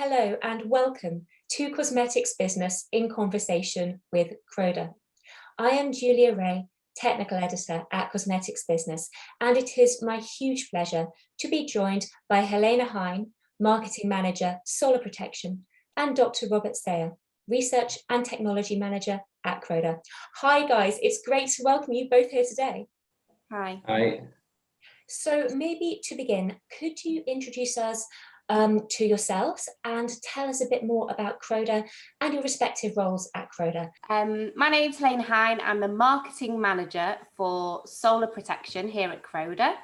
hello and welcome to Cosmetics Business in Conversation with Croda. I am Julia Ray, Technical Editor at Cosmetics Business, and it is my huge pleasure to be joined by Helene Hein, Marketing Manager, Solar Protection, and Dr. Robert Sayer, Research and Technology Manager at Croda. Hi guys, it's great to welcome you both here today. Hi. Hi. So maybe to begin, could you introduce us to yourselves and tell us a bit more about Croda and your respective roles at Croda? My name's Helene Hein. I'm the Marketing Manager for Solar Protection here at Croda.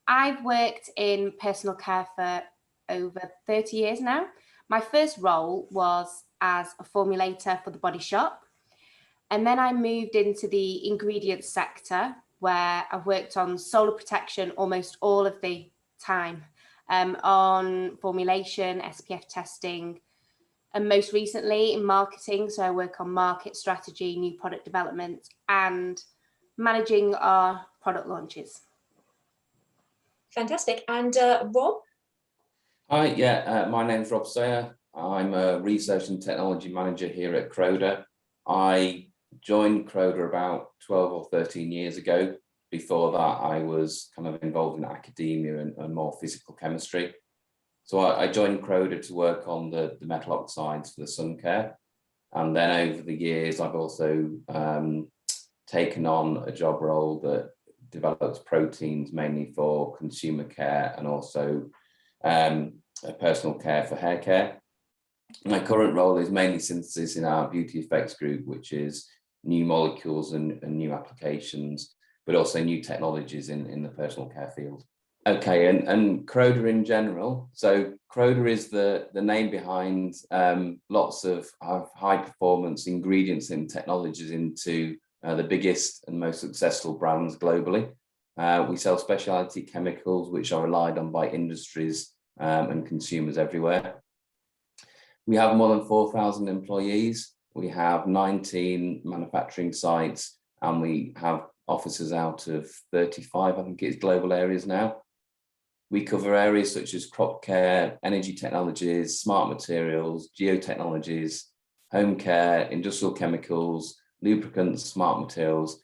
I've worked in personal care for over 30 years now. My first role was as a formulator for the Body Shop. And then I moved into the ingredients sector where I've worked on solar protection almost all of the time, on formulation, SPF testing, and most recently in marketing. So I work on market strategy, new product development, and managing our product launches. Fantastic. And Rob? Hi, my name's Rob Sayer. I'm a Research and Technology Manager here at Croda. I joined Croda about 12 or 13 years ago. Before that, I was kind of involved in academia and more physical chemistry. So I joined Croda to work on the metal oxides for the sun care. And then over the years, I've also taken on a job role that develops proteins mainly for consumer care and also personal care for hair care. My current role is mainly synthesis in our beauty effects group, which is new molecules and new applications, but also new technologies in the personal care field. Okay, and Croda in general. So Croda is the name behind lots of high performance ingredients and technologies into the biggest and most successful brands globally. We sell specialty chemicals which are relied on by industries and consumers everywhere. We have more than 4,000 employees. We have 19 manufacturing sites, and we have offices out of 35, I think it's global areas now. We cover areas such as crop care, energy technologies, smart materials, geotechnologies, home care, industrial chemicals, lubricants, smart materials,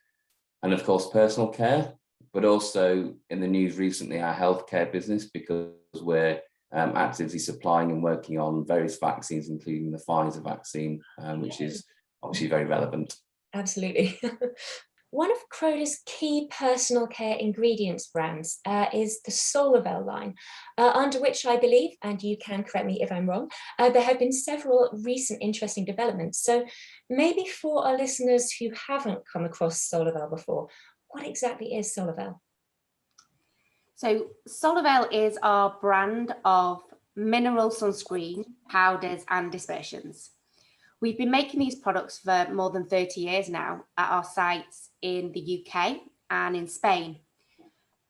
and of course, personal care, but also in the news recently, our healthcare business, because we're actively supplying and working on various vaccines, including the Pfizer vaccine, which is obviously very relevant. Absolutely. One of Croda's key personal care ingredients brands is the Solarvel line, under which I believe, and you can correct me if I'm wrong, there have been several recent interesting developments. So maybe for our listeners who haven't come across Solarvel before, what exactly is Solarvel? So Solarvel is our brand of mineral sunscreen, powders and dispersions. We've been making these products for more than 30 years now at our sites in the UK and in Spain.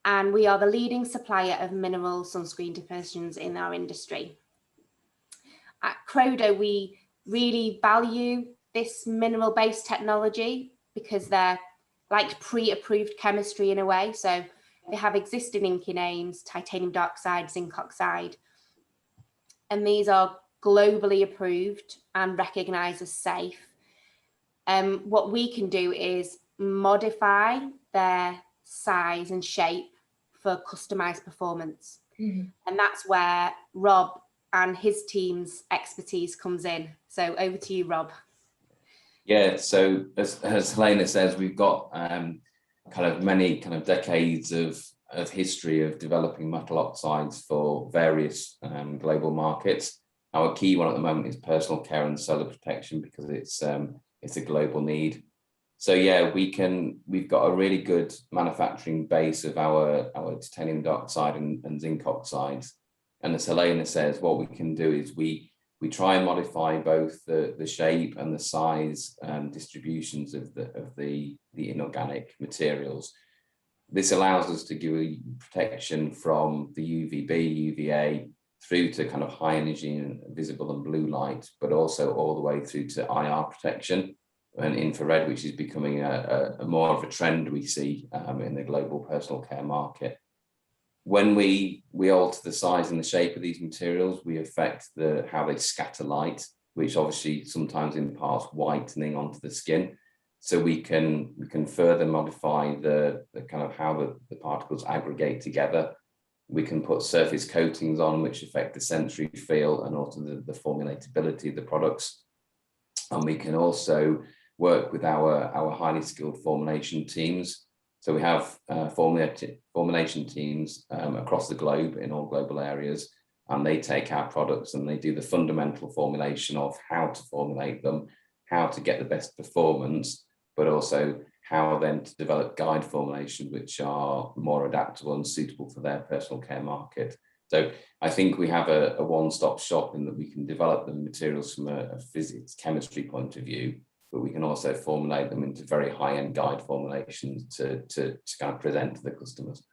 And we are the leading supplier of mineral sunscreen dispersions in our industry. At Croda, we really value this mineral-based technology because they're like pre-approved chemistry in a way. So they have existing inky names, titanium dioxide, zinc oxide, and these are globally approved and recognised as safe. What we can do is modify their size and shape for customised performance. Mm-hmm. And that's where Rob and his team's expertise comes in. So over to you, Rob. Yeah, so as Helena says, we've got many decades of history of developing metal oxides for various global markets. Our key one at the moment is personal care and solar protection because it's a global need. So yeah, we've got a really good manufacturing base of our titanium dioxide and zinc oxides. And as Helena says, what we can do is we try and modify both the shape and the size distributions of the inorganic materials. This allows us to give protection from the UVB, UVA, through to kind of high energy and visible and blue light, but also all the way through to IR protection and infrared, which is becoming a more of a trend we see in the global personal care market. when we alter the size and the shape of these materials, we affect how they scatter light, which obviously sometimes imparts whitening onto the skin. So we can further modify the kind of how the particles aggregate together. We can put surface coatings on which affect the sensory feel and also the formulatability of the products. And we can also work with our highly skilled formulation teams. So we have formulation teams across the globe in all global areas, and they take our products and they do the fundamental formulation of how to formulate them, how to get the best performance, but also how then to develop guide formulations which are more adaptable and suitable for their personal care market. So I think we have a one-stop shop in that we can develop the materials from a physics chemistry point of view, but we can also formulate them into very high-end guide formulations to kind of present to the customers.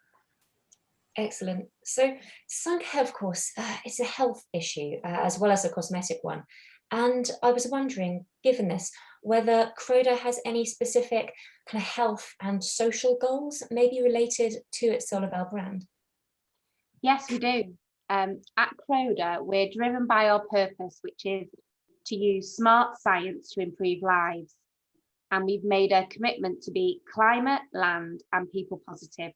Excellent. So sun care, of course, it's a health issue as well as a cosmetic one. And I was wondering, given this, whether Croda has any specific kind of health and social goals, maybe related to its Solarvel brand. Yes, we do. At Croda, we're driven by our purpose, which is to use smart science to improve lives. And we've made a commitment to be climate, land, and people positive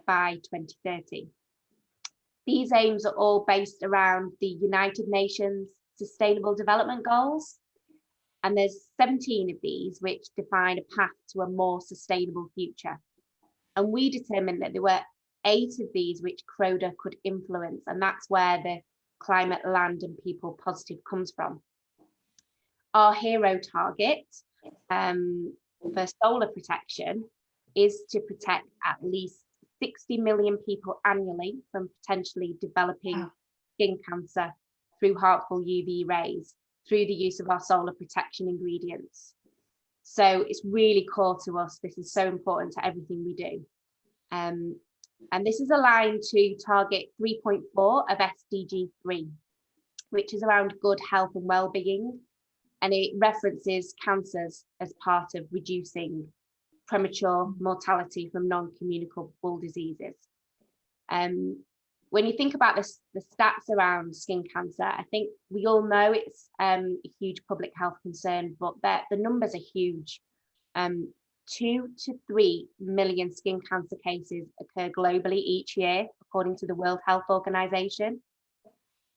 by 2030. These aims are all based around the United Nations Sustainable Development Goals. And there's 17 of these which define a path to a more sustainable future. And we determined that there were 8 of these which Croda could influence, and that's where the climate, land, and people positive comes from. Our hero target for solar protection is to protect at least 60 million people annually from potentially developing skin cancer through harmful UV rays, through the use of our solar protection ingredients. So it's really core to us. This is so important to everything we do. And this is aligned to target 3.4 of SDG 3, which is around good health and well-being. And it references cancers as part of reducing premature mortality from non-communicable diseases. When you think about this, the stats around skin cancer, I think we all know it's a huge public health concern, but the numbers are huge. 2 to 3 million skin cancer cases occur globally each year, according to the World Health Organization.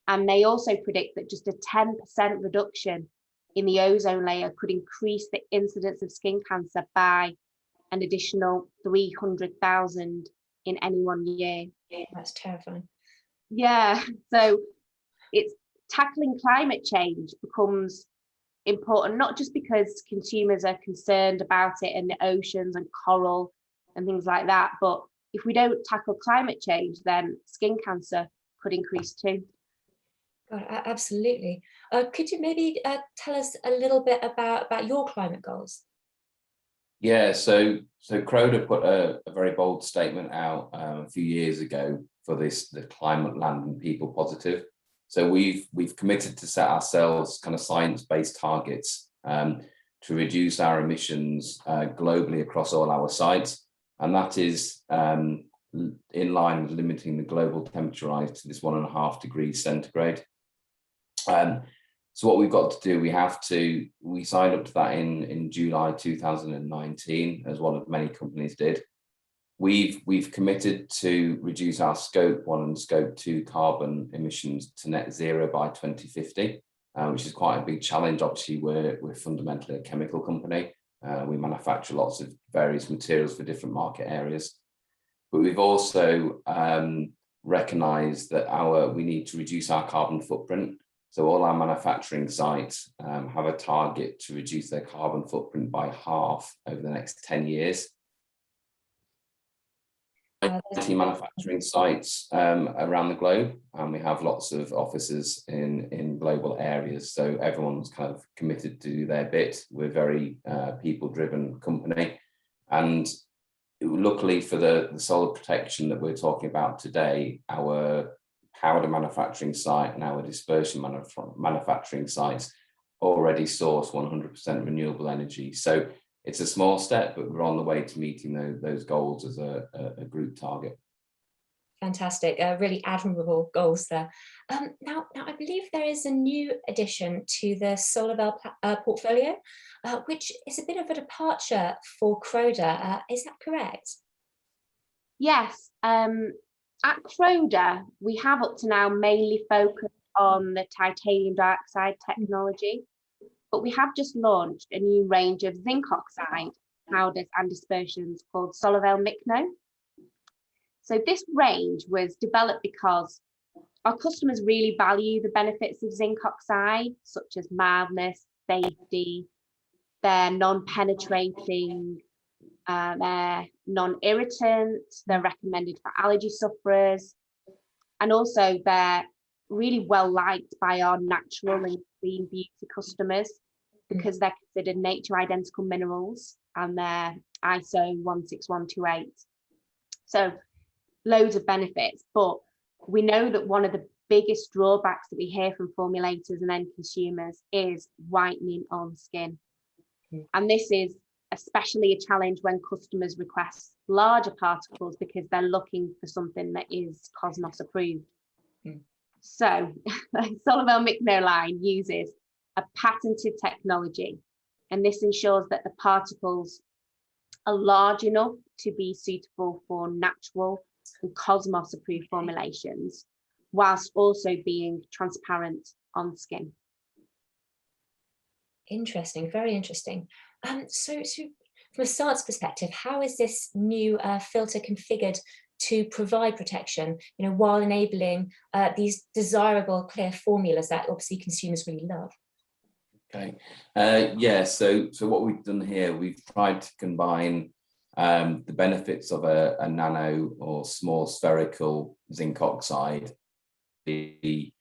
And they also predict that just a 10% reduction in the ozone layer could increase the incidence of skin cancer by an additional 300,000 in any one year. That's terrifying. Yeah, so it's tackling climate change becomes important, not just because consumers are concerned about it and the oceans and coral and things like that, but if we don't tackle climate change, then skin cancer could increase too. God, absolutely. Could you maybe tell us a little bit about your climate goals? Yeah, so Croda put a very bold statement out a few years ago for the climate, land, and people positive. So we've committed to set ourselves kind of science-based targets to reduce our emissions globally across all our sites, and that is in line with limiting the global temperature rise to this 1.5 degrees centigrade. So what we've got to do, we signed up to that in July 2019, as one of many companies did. We've committed to reduce our scope 1 and scope 2 carbon emissions to net zero by 2050, which is quite a big challenge. Obviously, we're fundamentally a chemical company. We manufacture lots of various materials for different market areas, but we've also recognized that we need to reduce our carbon footprint. So all our manufacturing sites have a target to reduce their carbon footprint by half over the next 10 years. 90 manufacturing sites around the globe, and we have lots of offices in global areas. So everyone's kind of committed to do their bit. We're a very people-driven company. And luckily for the solar protection that we're talking about today, our powder manufacturing site and our dispersion manufacturing sites already source 100% renewable energy. So it's a small step, but we're on the way to meeting those goals as a group target. Fantastic, really admirable goals there. Now, I believe there is a new addition to the Solarvel portfolio, which is a bit of a departure for Croda. Is that correct? Yes, at Croda, we have up to now mainly focused on the titanium dioxide technology, but we have just launched a new range of zinc oxide powders and dispersions called Solarvel Micno. So this range was developed because our customers really value the benefits of zinc oxide, such as mildness, safety, they're non-penetrating, they're non-irritant, they're recommended for allergy sufferers, and also they're really well liked by our natural and clean beauty customers because they're considered nature identical minerals and they're ISO 16128. So loads of benefits, but we know that one of the biggest drawbacks that we hear from formulators and end consumers is whitening on skin. And this is especially a challenge when customers request larger particles because they're looking for something that is Cosmos approved. So the Solarvel Micno line uses a patented technology, and this ensures that the particles are large enough to be suitable for natural and Cosmos approved formulations, whilst also being transparent on skin. Interesting, very interesting. So from a science perspective, how is this new filter configured to provide protection, while enabling these desirable, clear formulas that obviously consumers really love? Okay, yeah. So what we've done here, we've tried to combine the benefits of a nano or small spherical zinc oxide, the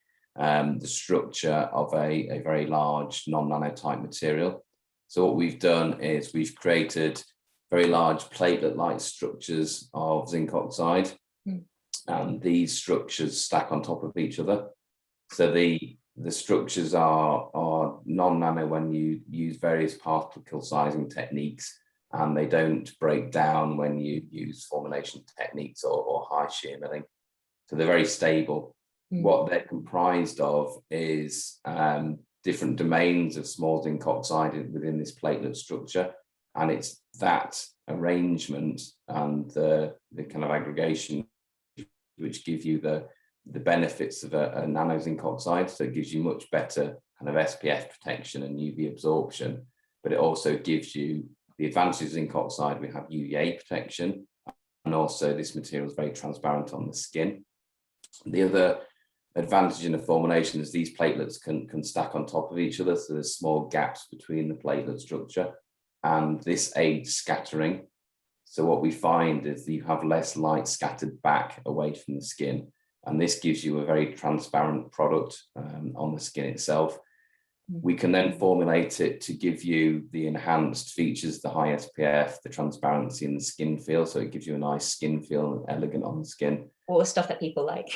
structure of a very large non-nanotype material. So what we've done is we've created very large platelet-like structures of zinc oxide, and these structures stack on top of each other. So the structures are non-nano when you use various particle sizing techniques, and they don't break down when you use formulation techniques or high shear milling. So they're very stable. What they're comprised of is different domains of small zinc oxide within this platelet structure, and it's that arrangement and the kind of aggregation which give you the benefits of a nano zinc oxide. So it gives you much better kind of SPF protection and UV absorption, but it also gives you the advantages of zinc oxide. We have UVA protection, and also this material is very transparent on the skin. The other advantage in the formulation is these platelets can stack on top of each other, so there's small gaps between the platelet structure, and this aids scattering. So what we find is that you have less light scattered back away from the skin, and this gives you a very transparent product on the skin itself. We can then formulate it to give you the enhanced features, the high SPF, the transparency and the skin feel, so it gives you a nice skin feel and elegant on the skin. All the stuff that people like.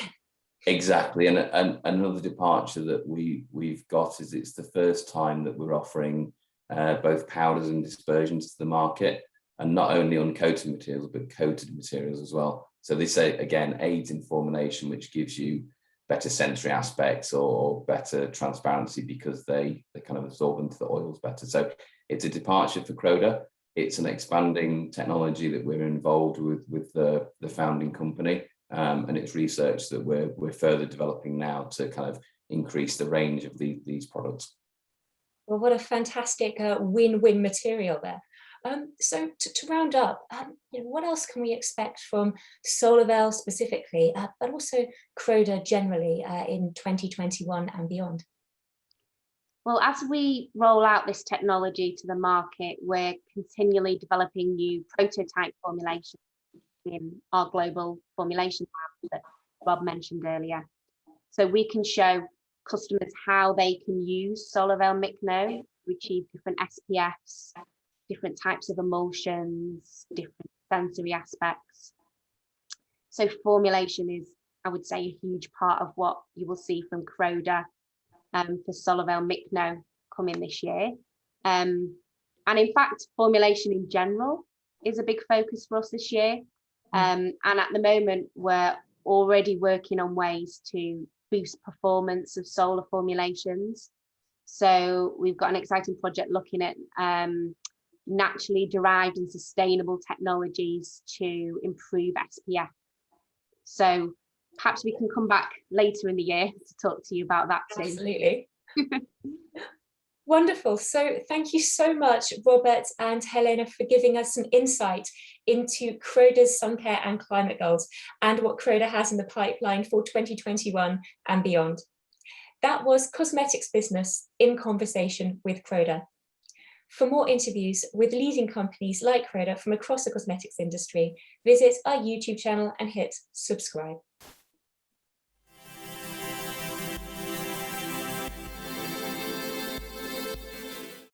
Exactly, and another departure that we've got is it's the first time that we're offering both powders and dispersions to the market, and not only uncoated materials but coated materials as well. So this again aids in formulation, which gives you better sensory aspects or better transparency because they kind of absorb into the oils better. So it's a departure for Croda. It's an expanding technology that we're involved with the founding company. And it's research that we're further developing now to kind of increase the range of these products. Well, what a fantastic win-win material there. So to round up, what else can we expect from Solarvel specifically, but also Croda generally in 2021 and beyond? Well, as we roll out this technology to the market, we're continually developing new prototype formulations in our global formulation lab that Rob mentioned earlier. So we can show customers how they can use Solarvel Micno to achieve different SPFs, different types of emulsions, different sensory aspects. So formulation is, I would say, a huge part of what you will see from Croda for Solarvel Micno coming this year. And in fact, formulation in general is a big focus for us this year. And at the moment, we're already working on ways to boost performance of solar formulations. So we've got an exciting project looking at naturally derived and sustainable technologies to improve SPF. So perhaps we can come back later in the year to talk to you about that too. Absolutely. Wonderful. So thank you so much, Robert and Helena, for giving us some insight into Croda's sun care and climate goals and what Croda has in the pipeline for 2021 and beyond. That was Cosmetics Business in Conversation with Croda. For more interviews with leading companies like Croda from across the cosmetics industry, visit our YouTube channel and hit subscribe.